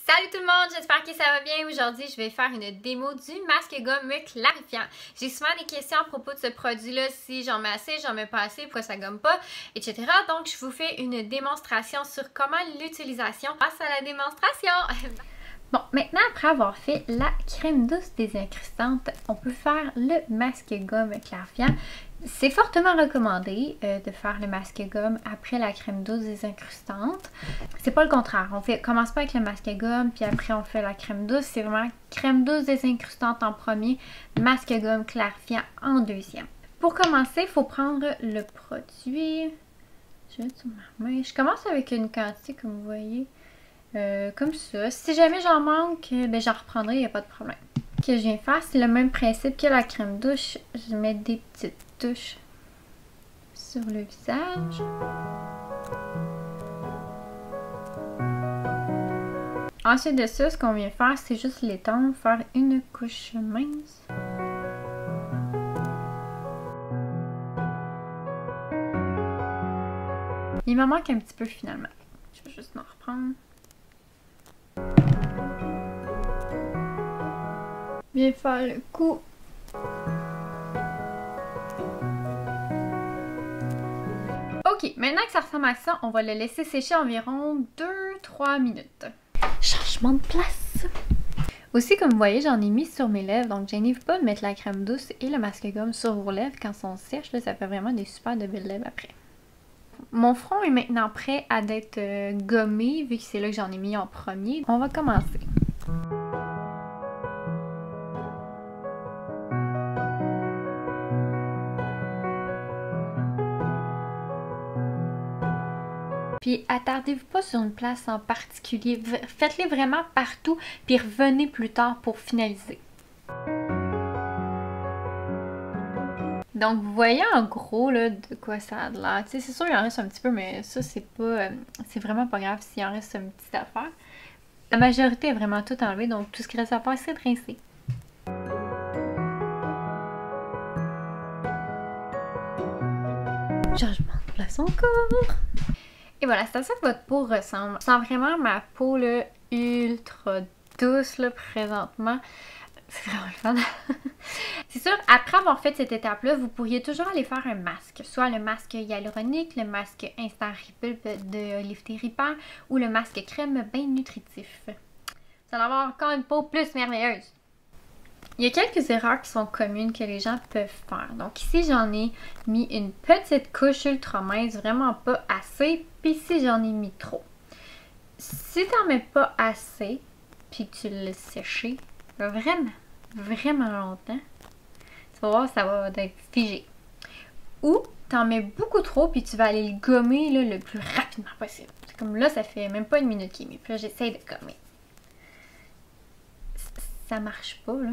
Salut tout le monde, j'espère que ça va bien. Aujourd'hui, je vais faire une démo du masque gomme clarifiant. J'ai souvent des questions à propos de ce produit-là, si j'en mets assez, j'en mets pas assez, pourquoi ça gomme pas, etc. Donc, je vous fais une démonstration sur comment l'utilisation passe à la démonstration. Bon, maintenant, après avoir fait la crème douce désincrustante, on peut faire le masque gomme clarifiant. C'est fortement recommandé de faire le masque gomme après la crème douce désincrustante. C'est pas le contraire. Commence pas avec le masque gomme, puis après on fait la crème douce. C'est vraiment crème douce désincrustante en premier, masque gomme clarifiant en deuxième. Pour commencer, il faut prendre le produit. Je vais mettre sur ma main. Je commence avec une quantité, comme vous voyez. Comme ça. Si jamais j'en manque, ben j'en reprendrai, il n'y a pas de problème. Ce que je viens faire, c'est le même principe que la crème douche. Je mets des petites touches sur le visage. Ensuite de ça, ce qu'on vient faire, c'est juste l'étendre, faire une couche mince. Il m'en manque un petit peu finalement. Je vais juste en reprendre. Viens faire le coup. Ok, maintenant que ça ressemble à ça, on va le laisser sécher environ 2-3 minutes. Changement de place! Aussi, comme vous voyez, j'en ai mis sur mes lèvres, donc je n'hésite pas de mettre la crème douce et le masque gomme sur vos lèvres quand ils sont sèches. Là, ça fait vraiment des super de belles lèvres après. Mon front est maintenant prêt à être gommé, vu que c'est là que j'en ai mis en premier. On va commencer. Puis attardez-vous pas sur une place en particulier. Faites-les vraiment partout, puis revenez plus tard pour finaliser. Donc vous voyez en gros là, de quoi ça a l'air. Tu sais, c'est sûr il en reste un petit peu, mais ça c'est pas. C'est vraiment pas grave s'il en reste une petite affaire. La majorité est vraiment tout enlevée, donc tout ce qui reste à faire, c'est de rincer. Changement de place encore. Et voilà, c'est à ça que votre peau ressemble. Je sens vraiment ma peau là, ultra douce là, présentement. C'est vraiment le fun. C'est sûr, après avoir fait cette étape-là, vous pourriez toujours aller faire un masque. Soit le masque hyaluronique, le masque Instant Repulp de Lifty Repair ou le masque crème bien nutritif. Vous allez avoir encore une peau plus merveilleuse. Il y a quelques erreurs qui sont communes que les gens peuvent faire. Donc ici, j'en ai mis une petite couche ultra mince, vraiment pas assez. Puis ici, j'en ai mis trop. Si t'en mets pas assez, puis que tu le laisses sécher vraiment longtemps, tu vas voir, ça va être figé. Ou t'en mets beaucoup trop, puis tu vas aller le gommer là, le plus rapidement possible. C'est comme là, ça fait même pas une minute qu'il est mis. Puis là, j'essaie de gommer. Ça marche pas, là.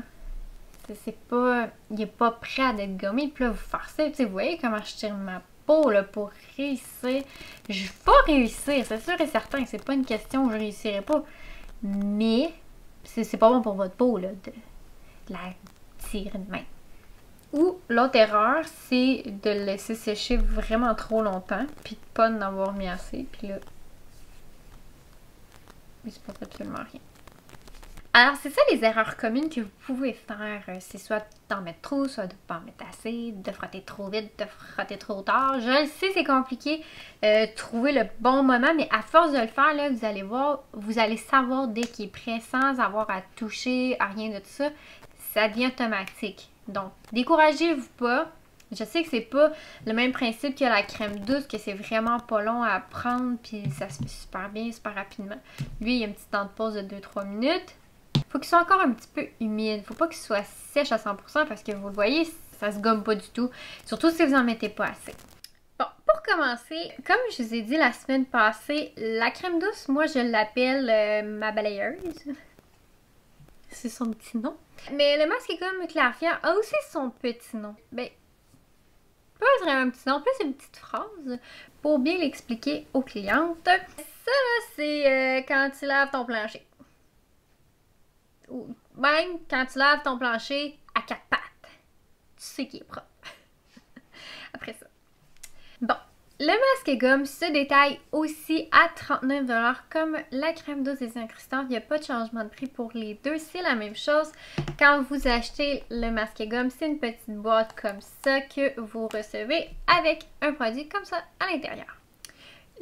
C'est pas... Il est pas prêt à être gommé. Puis là, vous forcez. Vous voyez comment je tire ma peau là, pour réussir. Je vais réussir, c'est sûr et certain. C'est pas une question où je réussirai pas. Mais c'est pas bon pour votre peau là, de la tirer de main. Ou l'autre erreur, c'est de le laisser sécher vraiment trop longtemps. Puis de pas en avoir mis assez. Puis là, il se passe absolument rien. Alors, c'est ça les erreurs communes que vous pouvez faire. C'est soit d'en mettre trop, soit de ne pas en mettre assez, de frotter trop vite, de frotter trop tard. Je le sais, c'est compliqué trouver le bon moment, mais à force de le faire, là, vous allez voir, vous allez savoir dès qu'il est prêt sans avoir à toucher, à rien de tout ça. Ça devient automatique. Donc, découragez-vous pas. Je sais que c'est pas le même principe que la crème douce, que c'est vraiment pas long à prendre, puis ça se fait super bien, super rapidement. Lui, il y a un petit temps de pause de 2-3 minutes. Faut qu'il soit encore un petit peu humide. Faut pas qu'il soit sèche à 100% parce que vous le voyez, ça se gomme pas du tout. Surtout si vous en mettez pas assez. Bon, pour commencer, comme je vous ai dit la semaine passée, la crème douce, moi je l'appelle ma balayeuse. C'est son petit nom. Mais le masque gomme clarifiant a aussi son petit nom. Ben, pas vraiment un petit nom, plus une petite phrase pour bien l'expliquer aux clientes. Ça là, c'est quand tu laves ton plancher. Ou même quand tu laves ton plancher à 4 pattes. Tu sais qu'il est propre. Après ça. Bon, Le masque gomme se détaille aussi à 39$ comme la crème douce désincrustante. Il n'y a pas de changement de prix pour les deux. C'est la même chose. Quand vous achetez le masque gomme, c'est une petite boîte comme ça que vous recevez avec un produit comme ça à l'intérieur.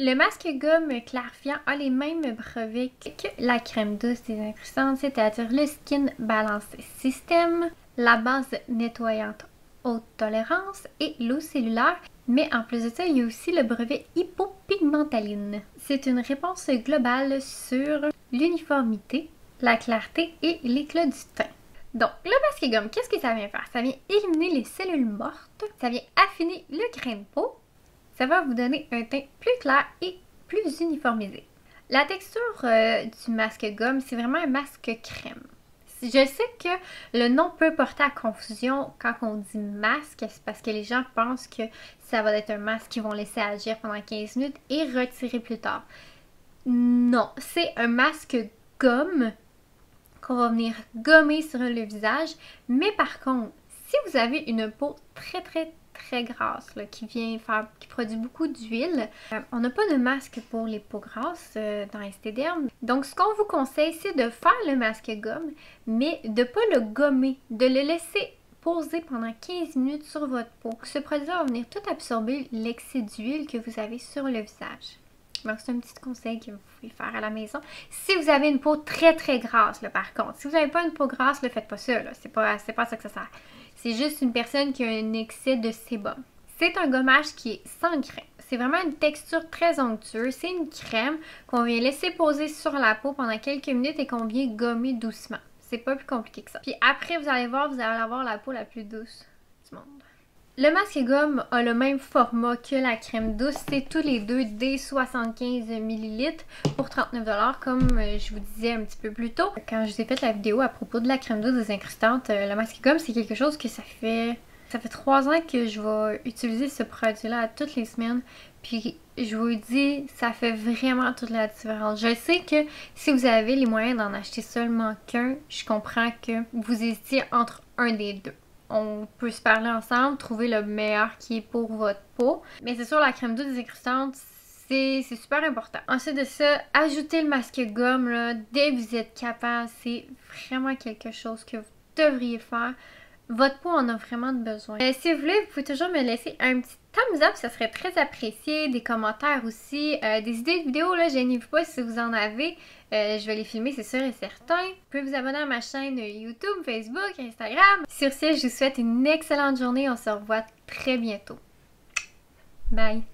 Le masque gomme clarifiant a les mêmes brevets que la crème douce désincrustante, c'est-à-dire le Skin Balance System, la base nettoyante haute tolérance et l'eau cellulaire. Mais en plus de ça, il y a aussi le brevet hypopigmentaline. C'est une réponse globale sur l'uniformité, la clarté et l'éclat du teint. Donc, le masque gomme, qu'est-ce que ça vient faire? Ça vient éliminer les cellules mortes, ça vient affiner le grain de peau, ça va vous donner un teint plus clair et plus uniformisé. La texture du masque gomme, c'est vraiment un masque crème. Je sais que le nom peut porter à confusion quand on dit masque, c'est parce que les gens pensent que ça va être un masque qu'ils vont laisser agir pendant 15 minutes et retirer plus tard. Non, c'est un masque gomme qu'on va venir gommer sur le visage, mais par contre, si vous avez une peau très grasse, là, qui produit beaucoup d'huile. On n'a pas de masque pour les peaux grasses dans Esthederm. Donc, ce qu'on vous conseille, c'est de faire le masque gomme, mais de ne pas le gommer, de le laisser poser pendant 15 minutes sur votre peau. Ce produit-là va venir tout absorber l'excès d'huile que vous avez sur le visage. Donc, c'est un petit conseil que vous pouvez faire à la maison. Si vous avez une peau très grasse, là, par contre, si vous n'avez pas une peau grasse, ne faites pas ça. C'est pas ça que ça sert. C'est juste une personne qui a un excès de sébum. C'est un gommage qui est sans grain. C'est vraiment une texture très onctueuse. C'est une crème qu'on vient laisser poser sur la peau pendant quelques minutes et qu'on vient gommer doucement. C'est pas plus compliqué que ça. Puis après, vous allez voir, vous allez avoir la peau la plus douce du monde. Le masque gomme a le même format que la crème douce. C'est tous les deux des 75 ml pour 39$, comme je vous disais un petit peu plus tôt. Quand je vous ai fait la vidéo à propos de la crème douce désincrustante, le masque gomme, c'est quelque chose que ça fait 3 ans que je vais utiliser ce produit-là toutes les semaines. Puis je vous dis, ça fait vraiment toute la différence. Je sais que si vous avez les moyens d'en acheter seulement qu'un, je comprends que vous hésitiez entre un des deux. On peut se parler ensemble, trouver le meilleur qui est pour votre peau. Mais c'est sûr, la crème douce désincrustante, c'est super important. Ensuite de ça, ajoutez le masque gomme là, dès que vous êtes capable. C'est vraiment quelque chose que vous devriez faire. Votre peau en a vraiment besoin. Si vous voulez, vous pouvez toujours me laisser un petit thumbs up, ça serait très apprécié. Des commentaires aussi, des idées de vidéos, là, gênez-vous pas si vous en avez. Je vais les filmer, c'est sûr et certain. Vous pouvez vous abonner à ma chaîne YouTube, Facebook, Instagram. Sur ce, je vous souhaite une excellente journée. On se revoit très bientôt. Bye!